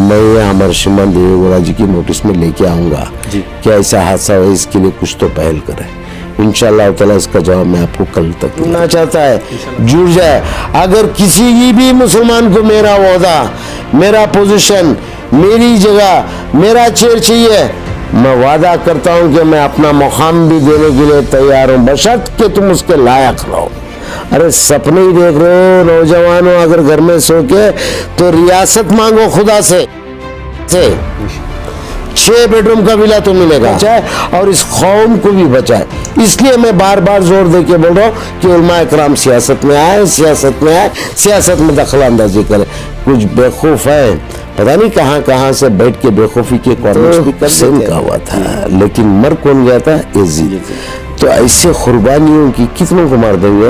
मैं ये अमर श्रीमान देवेगौड़ा जी की नोटिस में लेके आऊँगा कि ऐसा हादसा हो, इसके लिए कुछ तो पहल करें। इंशाअल्लाह ताला इसका जवाब मैं आपको कल तक देना चाहता है। जुड़ जाए, अगर किसी भी मुसलमान को मेरा ओहदा, मेरा पोजीशन, मेरी जगह, मेरा चेयर चाहिए, मैं वादा करता हूं कि मैं अपना मुकाम भी देने के लिए तैयार हूं, बशर्त कि तुम उसके लायक रहो। अरे सपने ही देख रहे हो नौजवानों, अगर घर में सो के तो रियासत मांगो खुदा से 6 बेडरूम का विला तो मिलेगा, बचाए और इस कौम को भी बचाए। इसलिए मैं बार बार जोर दे के बोल रहा हूँ कि उलमा इकराम सियासत में आए, सियासत में आए, सियासत में दखल अंदाजी करे। कुछ बेवकूफ है, पता नहीं कहाँ कहाँ से बैठ के बेवकूफी के कॉर्नर्स भी कर देते का हुआ था, लेकिन मर कौन गया था? एजी। तो ऐसे कुर्बानियों की कितनों को मार देंगे?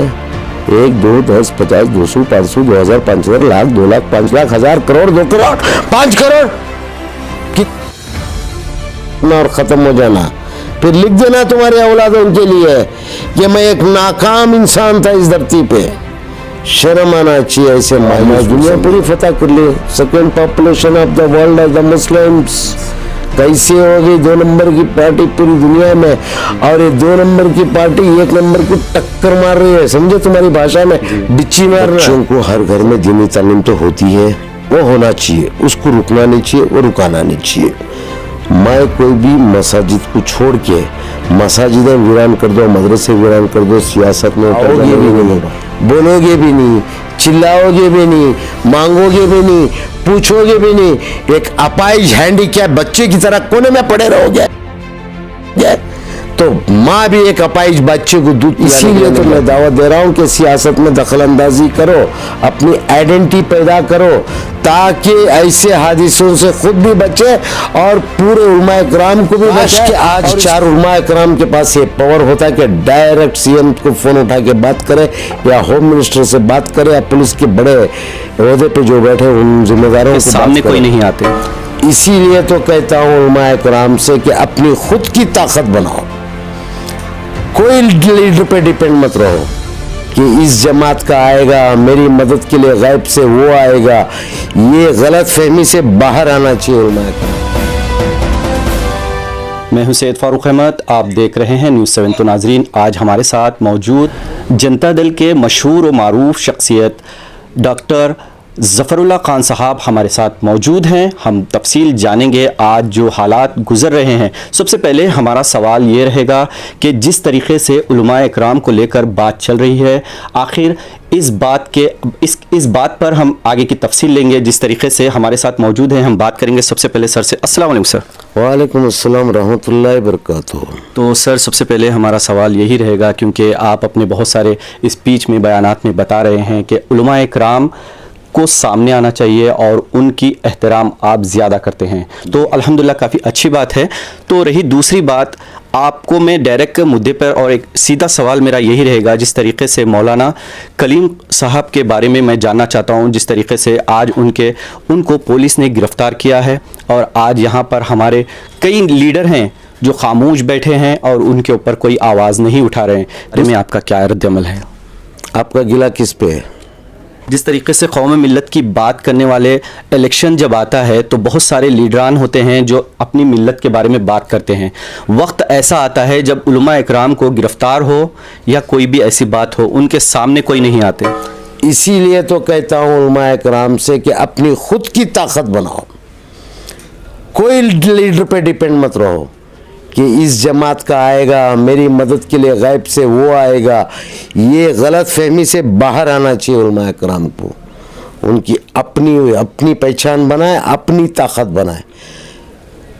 1, 2, 10, 50, 200, 500, 2000, 5000, लाख, 2 लाख, 5 लाख, 1000, करोड़, 2 करोड़, 5 करोड़ और खत्म हो जाना। फिर लिख देना तुम्हारे औलादों के लिए कि मैं एक नाकाम इंसान था इस धरती पे। शर्म आना चाहिए ऐसे मायना। दुनिया पूरी फतह कर ली, second population of the world of the Muslims. कैसे होगी 2 नंबर की पार्टी पूरी दुनिया में, और ये 2 नंबर की पार्टी 1 नंबर को टक्कर मार रही है, समझे? तुम्हारी भाषा में बिच्ची मार रहा है। बच्चों को हर घर में दीनी तालीम तो होती है, वो होना चाहिए, उसको रुकना नहीं चाहिए, वो रुकाना नहीं चाहिए। मैं कोई भी मसाजिद को छोड़ के मसाजिदें वीरान कर दो, मदरसे वीरान कर दो, सियासत में उतरोगे भी नहीं, बोलोगे भी नहीं, चिल्लाओगे भी नहीं, मांगोगे भी नहीं, पूछोगे भी नहीं, एक अपाइज हैंडीकैप बच्चे की तरह कोने में पड़े रहोगे। तो माँ भी एक अपाइज बच्चे को दूध, इसीलिए तो मैं दावत दे रहा हूँ कि सियासत में दखल अंदाजी करो, अपनी आइडेंटिटी पैदा करो, ताकि ऐसे हादिसों से खुद भी बचे और पूरे उलमा इकराम को भी बचे। आज 4 उलमा इकराम के पास ये पावर होता है कि डायरेक्ट सीएम को फोन उठा के बात करे, या होम मिनिस्टर से बात करे, या पुलिस के बड़े ओहदे पे जो बैठे उन जिम्मेदारों के सामने कोई नहीं आते। इसीलिए तो कहता हूँ उलमा इकराम से कि अपनी खुद की ताकत बनाओ, कोई लीडर पे डिपेंड मत रहो कि इस जमात का आएगा मेरी मदद के लिए, गैब से वो आएगा। ये गलत फहमी से बाहर आना चाहिए उलमा इकराम। मैं हूं सैयद फारूक अहमद, आप देख रहे हैं न्यूज़ 7। तो नाजरीन, आज हमारे साथ मौजूद जनता दल के मशहूर व मारूफ शख्सियत डॉक्टर ज़फ़रुल्लाह खान साहब हमारे साथ मौजूद हैं। हम तफसील जानेंगे आज जो हालात गुज़र रहे हैं। सबसे पहले हमारा सवाल ये रहेगा कि जिस तरीक़े से उलमा इकराम को लेकर बात चल रही है, आखिर इस बात पर हम आगे की तफसील लेंगे। जिस तरीके से हमारे साथ मौजूद हैं, हम बात करेंगे सबसे पहले सर से। अस्सलाम वालेकुम सर। वालेकुम अस्सलाम रहमतुल्लाहि बरकातुहू। तो सर, सबसे पहले हमारा सवाल यही रहेगा, क्योंकि आप अपने बहुत सारे स्पीच में, बयानात में बता रहे हैं कि उलमा इकराम को सामने आना चाहिए और उनकी एहतराम आप ज़्यादा करते हैं, तो अल्हम्दुलिल्लाह काफ़ी अच्छी बात है। तो रही दूसरी बात, आपको मैं डायरेक्ट मुद्दे पर, और एक सीधा सवाल मेरा यही रहेगा, जिस तरीके से मौलाना कलीम साहब के बारे में मैं जानना चाहता हूं, जिस तरीके से आज उनको पुलिस ने गिरफ़्तार किया है, और आज यहां पर हमारे कई लीडर हैं जो खामोश बैठे हैं और उनके ऊपर कोई आवाज़ नहीं उठा रहे हैं। अरे में आपका क्या रद्द-ए-अमल है? आपका गिला किस पे है? जिस तरीके से कौम मिल्लत की बात करने वाले, इलेक्शन जब आता है तो बहुत सारे लीडरान होते हैं जो अपनी मिल्लत के बारे में बात करते हैं। वक्त ऐसा आता है जब उलमा इकराम को गिरफ्तार हो या कोई भी ऐसी बात हो, उनके सामने कोई नहीं आते। इसीलिए तो कहता हूँ उलमा इकराम से कि अपनी खुद की ताकत बनाओ, कोई लीडर पे डिपेंड मत रहो कि इस जमात का आएगा मेरी मदद के लिए, गैब से वो आएगा। ये गलत फहमी से बाहर आना चाहिए उलमा इकराम को। उनकी अपनी पहचान बनाए, अपनी ताकत बनाए।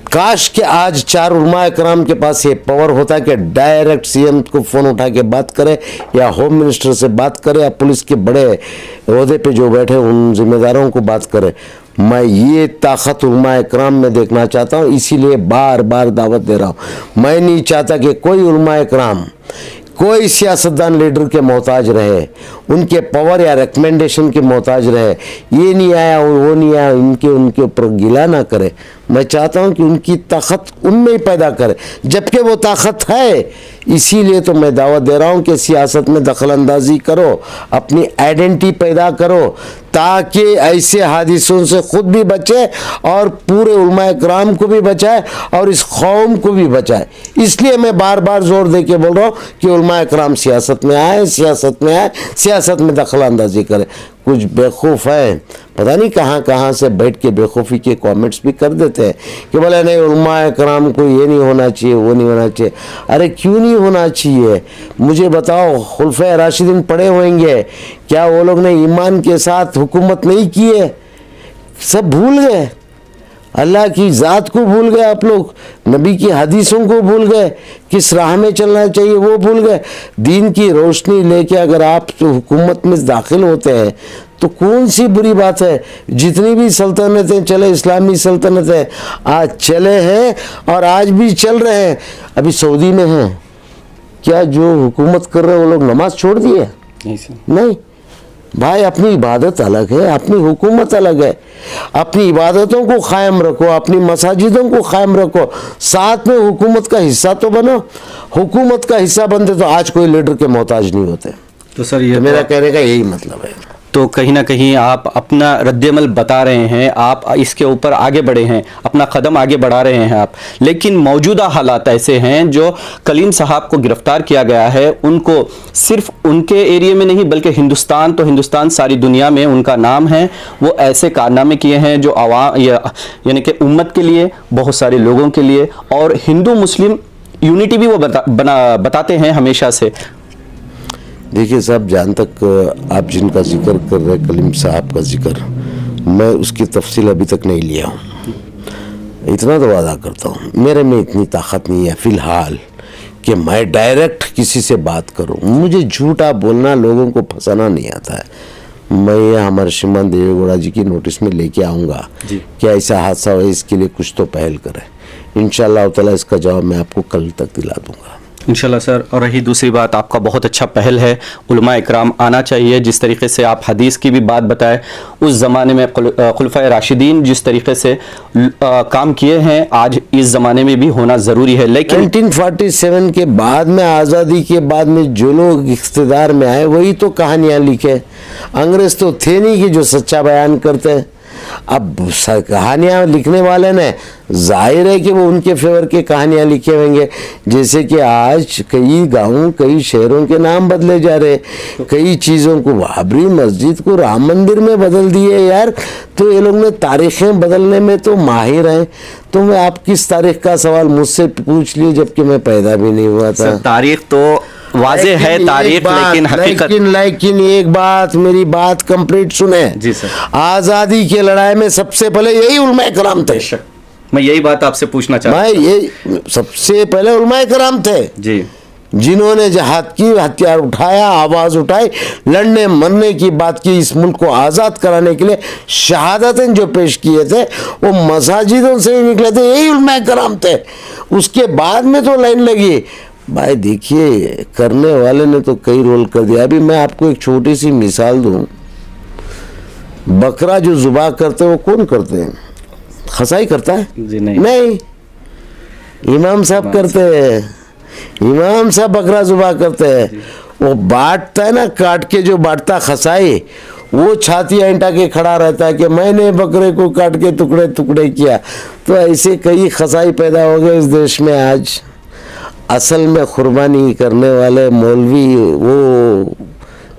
काश कि आज 4 उलमा इकराम के पास ये पावर होता कि डायरेक्ट सीएम को फ़ोन उठा के बात करे, या होम मिनिस्टर से बात करे, या पुलिस के बड़े ओहदे पे जो बैठे उन जिम्मेदारों को बात करे। मैं ये ताकत उलमा इकराम में देखना चाहता हूँ, इसीलिए बार बार दावत दे रहा हूँ। मैं नहीं चाहता कि कोई उलमा इकराम, कोई सियासतदान लीडर के मोहताज रहे, उनके पावर या रिकमेंडेशन के मोहताज रहे। ये नहीं आया और वो नहीं आया, उनके ऊपर गिला ना करे। मैं चाहता हूँ कि उनकी ताकत उनमें ही पैदा करे, जबकि वो ताकत है इसीलिए तो मैं दावत दे रहा हूँ कि सियासत में दखल अंदाजी करो, अपनी आइडेंटिटी पैदा करो, ताकि ऐसे हादिसों से खुद भी बचे और पूरे उलमाए कराम को भी बचाए और इस कौम को भी बचाए। इसलिए मैं बार बार जोर दे के बोल रहा हूँ कि उलमाए कराम सियासत में आए, सियासत में आए, सियासत में दखल अंदाजी करें। कुछ बेवकूफ़ हैं, पता नहीं कहाँ कहाँ से बैठ के बेवकूफ़ी के कमेंट्स भी कर देते हैं कि बोले नहीं उलमाए कराम को ये नहीं होना चाहिए, वो नहीं होना चाहिए। अरे क्यों नहीं होना चाहिए? मुझे बताओ, खुलफाए राशिदीन पड़े होंगे, क्या वो लोग ने ईमान के साथ हुकूमत नहीं की है? सब भूल गए, अल्लाह की ज़ात को भूल गए आप लोग, नबी की हदीसों को भूल गए, किस राह में चलना चाहिए वो भूल गए। दीन की रोशनी लेके अगर आप तो हुकूमत में दाखिल होते हैं तो कौन सी बुरी बात है? जितनी भी सल्तनतें चले, इस्लामी सल्तनतें आज चले हैं और आज भी चल रहे हैं। अभी सऊदी में हैं, क्या जो हुकूमत कर रहे हैं वो लोग नमाज छोड़ दिए? नहीं भाई, अपनी इबादत अलग है, अपनी हुकूमत अलग है। अपनी इबादतों को कायम रखो, अपनी मसाजिदों को कायम रखो, साथ में हुकूमत का हिस्सा तो बनो। हुकूमत का हिस्सा बनते तो आज कोई लीडर के मोहताज नहीं होते। तो सर ये मेरा कहने का यही मतलब है। तो कहीं ना कहीं आप अपना रद्दमल बता रहे हैं, आप इसके ऊपर आगे बढ़े हैं, अपना कदम आगे बढ़ा रहे हैं आप, लेकिन मौजूदा हालात ऐसे हैं जो कलीम साहब को गिरफ्तार किया गया है, उनको सिर्फ उनके एरिया में नहीं बल्कि हिंदुस्तान तो हिंदुस्तान सारी दुनिया में उनका नाम है। वो ऐसे कारनामे किए हैं जो आवाम यानी कि उम्मत के लिए, बहुत सारे लोगों के लिए, और हिंदू मुस्लिम यूनिटी भी वो बताते हैं हमेशा से। देखिए साहब, जहाँ तक आप जिनका जिक्र कर रहे हैं, कलीम साहब का जिक्र, मैं उसकी तफसील अभी तक नहीं लिया हूँ। इतना तो वादा करता हूँ, मेरे में इतनी ताकत नहीं है फ़िलहाल कि मैं डायरेक्ट किसी से बात करूँ। मुझे झूठा बोलना, लोगों को फंसाना नहीं आता है। मैं ये हमारे श्रीमान देवेगौड़ा जी की नोटिस में लेके आऊँगा कि ऐसा हादसा हो, इसके लिए कुछ तो पहल करें। इंशाअल्लाह ताला इसका जवाब मैं आपको कल तक दिला दूँगा इंशाल्लाह सर। और रही दूसरी बात, आपका बहुत अच्छा पहल है, उलमा इकराम आना चाहिए। जिस तरीके से आप हदीस की भी बात बताए, उस ज़माने में खुलफाए राशिदीन जिस तरीके से काम किए हैं, आज इस ज़माने में भी होना ज़रूरी है। लेकिन 1947 के बाद में, आज़ादी के बाद में जो लोग इख्तिदार में आए वही तो कहानियाँ लिखे। अंग्रेज़ तो थे नहीं कि जो सच्चा बयान करते हैं। अब कहानियाँ लिखने वाले ने जाहिर है कि वो उनके फेवर के कहानियाँ लिखे होंगे। जैसे कि आज कई गाँव, कई शहरों के नाम बदले जा रहे, कई चीज़ों को, बाबरी मस्जिद को राम मंदिर में बदल दिए यार। तो ये लोग ने तारीखें बदलने में तो माहिर हैं। तो मैं आप किस तारीख का सवाल मुझसे पूछ लिए जबकि मैं पैदा भी नहीं हुआ था? तारीख तो वाजे है तारीख, लेकिन हकीकत। लेकिन एक बात, मेरी बात कंप्लीट सुने जी सर। आज़ादी की लड़ाई में सबसे पहले यही उलमाए कराम थे। मैं यही बात आपसे पूछना चाहता हूं। ये सबसे पहले उलमाए कराम थे जी, जिन्होंने जहाद की, हथियार उठाया, आवाज उठाई, लड़ने मरने की बात की, इस मुल्क को आज़ाद कराने के लिए शहादतें जो पेश किए थे वो मसाजिदों से ही निकले थे, यही उलमाए कराम थे। उसके बाद में तो लाइन लगी। भाई देखिए, करने वाले ने तो कई रोल कर दिया। अभी मैं आपको एक छोटी सी मिसाल दूं। बकरा जो जुबा करते हैं वो कौन करते हैं? खसाई करता है जी? नहीं, इमाम साहब करते हैं। इमाम साहब बकरा जुबा करते हैं। वो बांटता है ना, काट के जो बांटता खसाई, वो छाती ऐंठा के खड़ा रहता है कि मैंने बकरे को काट के टुकड़े टुकड़े किया। तो ऐसे कई खसाई पैदा हो गए इस देश में आज। असल में कुर्बानी करने वाले मौलवी, वो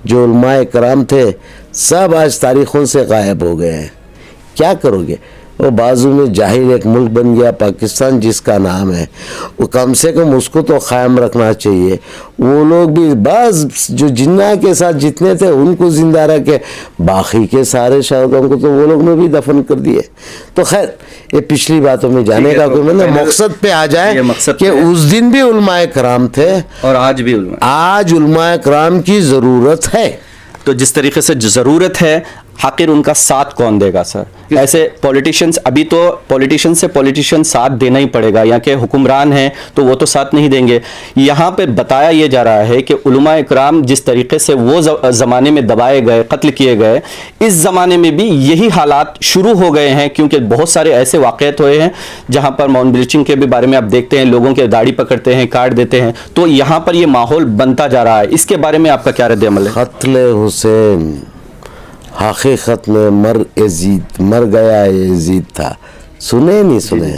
जो उलमाए कराम थे, सब आज तारीखों से गायब हो गए हैं। क्या करोगे? वो बाजू में जाहिर एक मुल्क बन गया पाकिस्तान जिसका नाम है, वो कम से कम उसको तो क़ायम रखना चाहिए। वो लोग भी बस जो जिन्ना के साथ जितने थे उनको जिंदा रखे, बाकी के सारे शहीदों को तो वो लोग ने भी दफन कर दिए। तो खैर, ये पिछली बातों में जाने का कोई मतलब, मकसद पे आ जाए कि उस दिन भी उलमाए कराम थे और आज भी आज उलमाए कराम की ज़रूरत है। तो जिस तरीके से ज़रूरत है, आखिर उनका साथ कौन देगा सर? ऐसे पॉलिटिशियंस, अभी तो पॉलिटिशियन साथ देना ही पड़ेगा, यहाँ के हुक्मरान हैं तो वो तो साथ नहीं देंगे। यहाँ पे बताया ये जा रहा है कि उलमा इकराम जिस तरीके से वो ज़माने में दबाए गए, कत्ल किए गए, इस ज़माने में भी यही हालात शुरू हो गए हैं, क्योंकि बहुत सारे ऐसे वाक़यात हुए हैं जहाँ पर माउंट ब्लीचिंग के भी बारे में आप देखते हैं, लोगों के दाढ़ी पकड़ते हैं, काट देते हैं, तो यहाँ पर ये माहौल बनता जा रहा है। इसके बारे में आपका क्या रद्द-ए-अमल है? कत्ल हुसैन हकीकत में मर गया यजीद था, सुने नहीं सुने?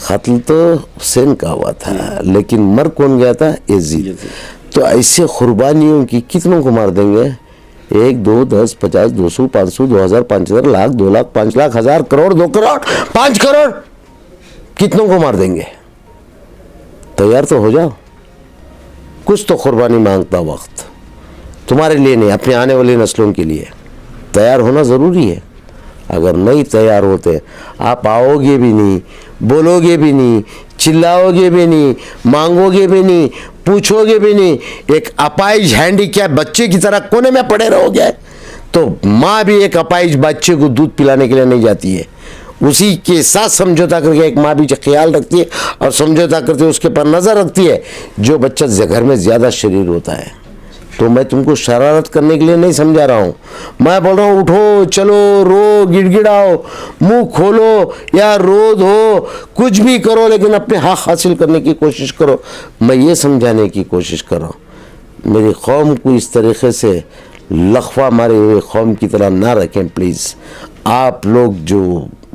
कत्ल तो हुसैन का हुआ था, लेकिन मर कौन गया था? यजीद। तो ऐसे कुर्बानियों की कितनों को मार देंगे? 1, 2, 10, 50, 200, 500, 2000, 5000, लाख, 2 लाख, 5 लाख, 1000, करोड़, 2 करोड़, 5 करोड़, कितनों को मार देंगे? तैयार तो हो जाओ, कुछ तो कुर्बानी मांगता वक्त, तुम्हारे लिए नहीं, अपने आने वाली नस्लों के लिए तैयार होना ज़रूरी है। अगर नहीं तैयार होते, आप आओगे भी नहीं, बोलोगे भी नहीं, चिल्लाओगे भी नहीं, मांगोगे भी नहीं, पूछोगे भी नहीं, एक अपाइज हैंडीकैप बच्चे की तरह कोने में पड़े रहोगे, तो माँ भी एक अपाइज बच्चे को दूध पिलाने के लिए नहीं जाती है, उसी के साथ समझौता करके एक माँ भी ख्याल रखती है और समझौता करते उसके पर नज़र रखती है जो बच्चा घर में ज़्यादा शरीर होता है। तो मैं तुमको शरारत करने के लिए नहीं समझा रहा हूँ, मैं बोल रहा हूँ उठो, चलो, रो, गिड़गिड़ाओ, मुंह खोलो या रो दो, कुछ भी करो, लेकिन अपने हक हासिल करने की कोशिश करो। मैं ये समझाने की कोशिश कर रहा हूँ, मेरी कौम को इस तरीके से लखवा मारे हुए कौम की तरह ना रखें प्लीज़। आप लोग जो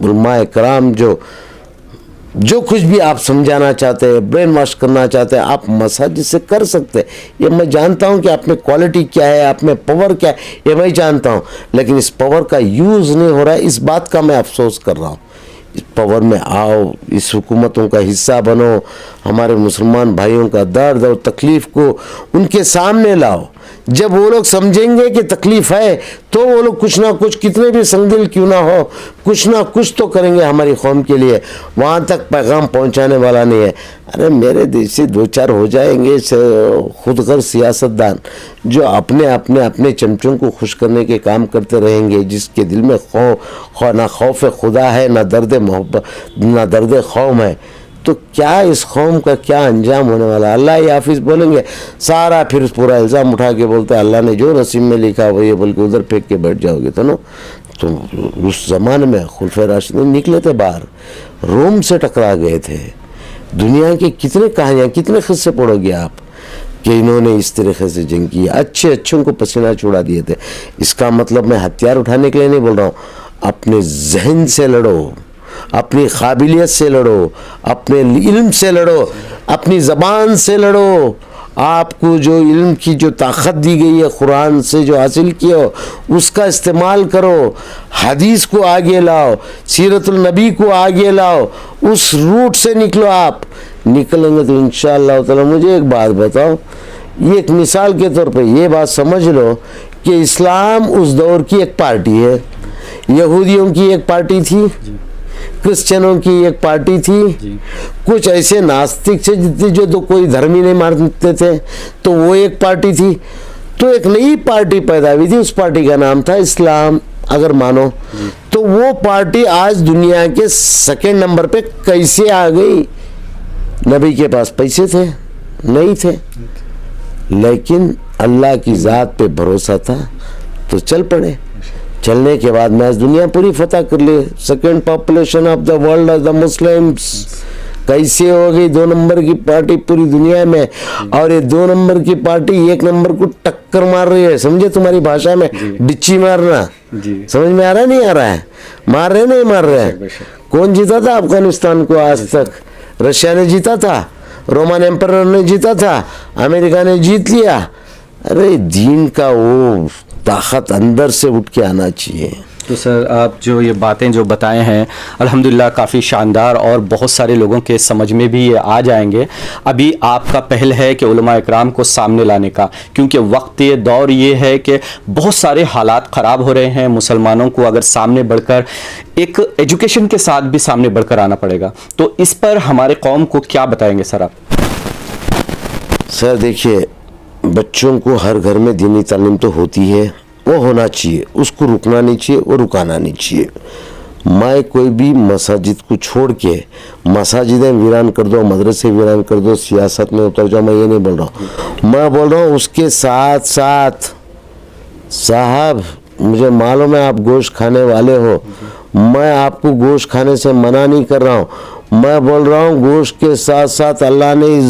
उलमा इकराम जो कुछ भी आप समझाना चाहते हैं, ब्रेन वॉश करना चाहते हैं, आप मसाजिद से कर सकते हैं। ये मैं जानता हूँ कि आप में क्वालिटी क्या है, आप में पावर क्या है, ये मैं जानता हूँ, लेकिन इस पावर का यूज़ नहीं हो रहा है, इस बात का मैं अफसोस कर रहा हूँ। इस पावर में आओ, इस हुकूमतों का हिस्सा बनो, हमारे मुसलमान भाइयों का दर्द और तकलीफ़ को उनके सामने लाओ। जब वो लोग समझेंगे कि तकलीफ़ है तो वो लोग कुछ ना कुछ, कितने भी संगदिल क्यों ना हो, कुछ ना कुछ तो करेंगे हमारी कौम के लिए। वहाँ तक पैगाम पहुँचाने वाला नहीं है। अरे मेरे देश से 2-4 हो जाएंगे खुदगर सियासतदान जो अपने चमचों को खुश करने के काम करते रहेंगे, जिसके दिल में ना खौफ खुदा है, ना दर्द मोहब्बत, ना दर्द कौम है, तो क्या इस कौम का क्या अंजाम होने वाला है? अल्लाह ही हाफिज़ बोलेंगे सारा, फिर पूरा इल्ज़ाम उठा के बोलते हैं अल्लाह ने जो नसीब में लिखा वो ये बोल के उधर फेंक के बैठ जाओगे तो ना। तो उस ज़माने में खुलफ़े राशिदीन निकले थे बाहर, रोम से टकरा गए थे। दुनिया की कितने कहानियाँ, कितने किस्से पढ़ोगे आप कि इन्होंने इस तरीके से जंग की, अच्छों को पसीना छुड़ा दिए थे। इसका मतलब मैं हथियार उठाने के लिए नहीं बोल रहा हूँ, अपने जहन से लड़ो, अपनी काबिलियत से लड़ो, अपने इल्म से लड़ो, अपनी ज़बान से लड़ो। आपको जो इल्म की जो ताकत दी गई है कुरान से जो हासिल किया हो उसका इस्तेमाल करो, हदीस को आगे लाओ, सीरतुल नबी को आगे लाओ, उस रूट से निकलो। आप निकलेंगे तो इंशाअल्लाह ताला। मुझे एक बात बताओ, ये एक मिसाल के तौर पे ये बात समझ लो कि इस्लाम उस दौर की एक पार्टी है, यहूदियों की एक पार्टी थी, क्रिश्चियनों की एक पार्टी थी, कुछ ऐसे नास्तिक थे जो तो कोई धर्म ही नहीं मानते थे, तो वो एक पार्टी थी। तो एक नई पार्टी पैदा हुई थी, उस पार्टी का नाम था इस्लाम। अगर मानो तो वो पार्टी आज दुनिया के 2nd नंबर पे कैसे आ गई? नबी के पास पैसे थे नहीं थे, लेकिन अल्लाह की ज़ात पे भरोसा था तो चल पड़े। चलने के बाद मैं आज दुनिया पूरी फतह कर ली। 2nd population of the world of the Muslims कैसे हो गई 2 नंबर की पार्टी पूरी दुनिया में, और ये 2 नंबर की पार्टी 1 नंबर को टक्कर मार रही है। समझे तुम्हारी भाषा में डिच्ची मारना, समझ में आ रहा है नहीं आ रहा है? मार रहे नहीं मार रहे हैं? कौन जीता था अफगानिस्तान को आज तक? रशिया ने जीता था, रोमन एम्परर ने जीता था, अमेरिका ने जीत लिया। अरे दीन का वो ताकत अंदर से उठ के आना चाहिए। तो सर आप जो ये बातें जो बताए हैं अल्हम्दुलिल्लाह काफ़ी शानदार और बहुत सारे लोगों के समझ में भी ये आ जाएंगे। अभी आपका पहल है कि उलमा इकराम को सामने लाने का, क्योंकि वक्त ये दौर ये है कि बहुत सारे हालात ख़राब हो रहे हैं। मुसलमानों को अगर सामने बढ़कर एक एजुकेशन के साथ भी सामने बढ़कर आना पड़ेगा, तो इस पर हमारे कौम को क्या बताएंगे सर आप? सर देखिए, बच्चों को हर घर में दीनी तालीम तो होती है, वो होना चाहिए, उसको रुकना नहीं चाहिए, वो रुकाना नहीं चाहिए। मैं कोई भी मसाजिद को छोड़ के मसाजिदें वीरान कर दो, मदरसे वीरान कर दो, सियासत में उतर जाओ, मैं ये नहीं बोल रहा हूँ। मैं बोल रहा हूँ उसके साथ साथ, साहब मुझे मालूम है आप गोश्त खाने वाले हो, मैं आपको गोश्त खाने से मना नहीं कर रहा हूँ। मैं बोल रहा हूँ गोश्त के साथ साथ अल्लाह ने इस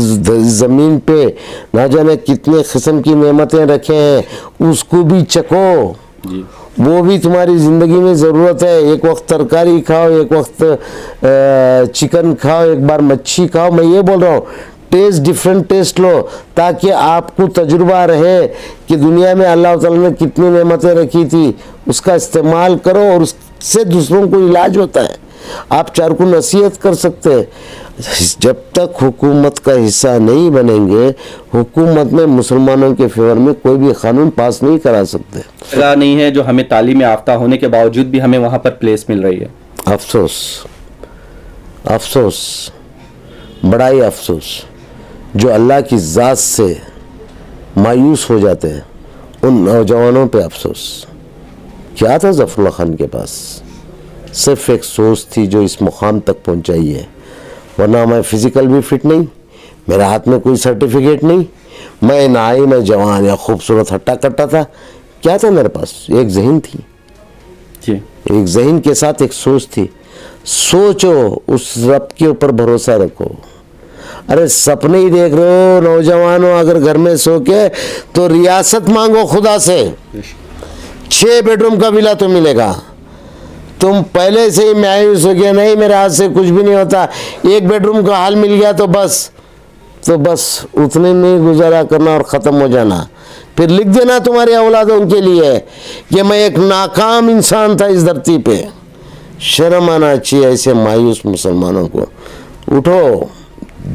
ज़मीन पे ना जाने कितने किस्म की नेमतें रखे हैं, उसको भी चखो। वो भी तुम्हारी ज़िंदगी में ज़रूरत है। एक वक्त तरकारी खाओ, एक वक्त चिकन खाओ, एक बार मच्छी खाओ। मैं ये बोल रहा हूँ टेस्ट, डिफरेंट टेस्ट लो, ताकि आपको तजुर्बा रहे कि दुनिया में अल्लाह ताला ने कितनी नेमतें रखी थी, उसका इस्तेमाल करो और उससे दूसरों को इलाज होता है। आप चार को नसीहत कर सकते हैं। जब तक हुकूमत का हिस्सा नहीं बनेंगे, हुकूमत में मुसलमानों के फेवर में कोई भी कानून पास नहीं करा सकते। जगह नहीं है जो हमें तालीम याफ्ता होने के बावजूद भी हमें वहाँ पर प्लेस मिल रही है। अफसोस, अफसोस, बड़ा ही अफसोस। जो अल्लाह की ज़ात से मायूस हो जाते हैं, उन नौजवानों पे अफसोस। क्या था ज़फ़रुल्लाह खान के पास? सिर्फ एक सोच थी जो इस मुकाम तक पहुंचाई है। वरना मैं फिज़िकल भी फिट नहीं, मेरे हाथ में कोई सर्टिफिकेट नहीं, मैं ना ही मैं जवान या खूबसूरत हट्टा कट्टा था। क्या था मेरे पास? एक जहन थी जी। एक जहन के साथ एक सोच थी। सोचो, उस रब के ऊपर भरोसा रखो। अरे सपने ही देख रहे हो नौजवानों, अगर घर में सो के तो रियासत मांगो खुदा से। 6 बेडरूम का विला तो मिलेगा। तुम पहले से ही मायूस हो गया, नहीं मेरे हाथ से कुछ भी नहीं होता, 1 बेडरूम का हाल मिल गया तो बस उतने में गुजारा करना और ख़त्म हो जाना। फिर लिख देना तुम्हारी औलादों के लिए कि मैं एक नाकाम इंसान था इस धरती पे। शर्म आना चाहिए ऐसे मायूस मुसलमानों को। उठो,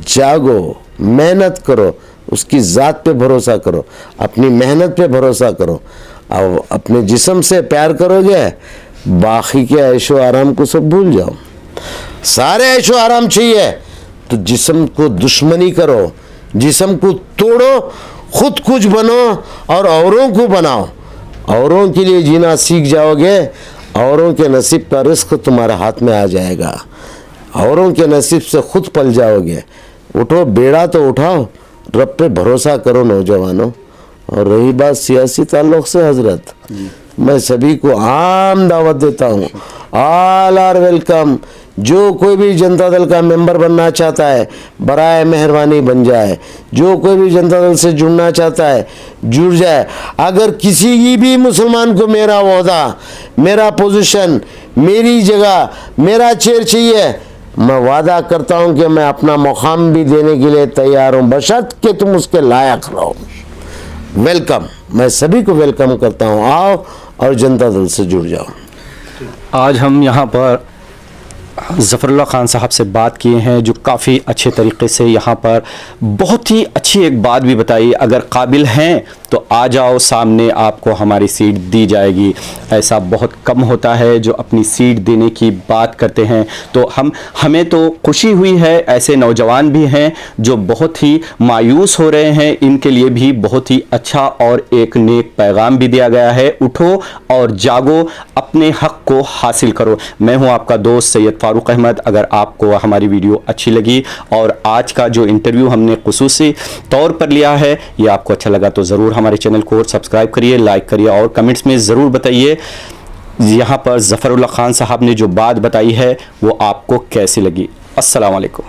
जागो, मेहनत करो, उसकी ज़ात पे भरोसा करो, अपनी मेहनत पे भरोसा करो। अब अपने जिस्म से प्यार करोगे, बाकी के ऐशो आराम को सब भूल जाओ। सारे ऐशो आराम चाहिए तो जिस्म को दुश्मनी करो, जिस्म को तोड़ो, खुद कुछ बनो और औरों को बनाओ। औरों के लिए जीना सीख जाओगे, औरों के नसीब का रिस्क तुम्हारे हाथ में आ जाएगा, औरों के नसीब से खुद पल जाओगे। उठो, बेड़ा तो उठाओ, रब पे भरोसा करो नौजवानों। और रही बात सियासी ताल्लुक़ से, हजरत मैं सभी को आम दावत देता हूँ, ऑल आर वेलकम। जो कोई भी जनता दल का मेंबर बनना चाहता है, बराए मेहरबानी बन जाए। जो कोई भी जनता दल से जुड़ना चाहता है, जुड़ जाए। अगर किसी भी मुसलमान को मेरा ओहदा, मेरा पोजीशन, मेरी जगह, मेरा चेयर चाहिए, मैं वादा करता हूँ कि मैं अपना मुकाम भी देने के लिए तैयार हूँ, बशर्त कि तुम उसके लायक रहो। वेलकम, मैं सभी को वेलकम करता हूँ। आओ और जनता दल से जुड़ जाओ। आज हम यहाँ पर ज़फ़रुल्लाह खान साहब से बात किए हैं, जो काफ़ी अच्छे तरीके से यहाँ पर बहुत ही अच्छी एक बात भी बताई। अगर काबिल हैं तो आ जाओ सामने, आपको हमारी सीट दी जाएगी। ऐसा बहुत कम होता है जो अपनी सीट देने की बात करते हैं। तो हमें तो खुशी हुई है, ऐसे नौजवान भी हैं जो बहुत ही मायूस हो रहे हैं, इनके लिए भी बहुत ही अच्छा और एक नेक पैगाम भी दिया गया है। उठो और जागो, अपने हक़ को हासिल करो। मैं हूँ आपका दोस्त सैयद फ़ारूक अहमद। अगर आपको हमारी वीडियो अच्छी लगी और आज का जो इंटरव्यू हमने खुसूसी तौर पर लिया है ये आपको अच्छा लगा तो ज़रूर हमारे चैनल को सब्सक्राइब करिए, लाइक करिए और कमेंट्स में ज़रूर बताइए यहाँ पर ज़फ़रुल्लाह खान साहब ने जो बात बताई है वो आपको कैसी लगी। अस्सलाम वालेकुम।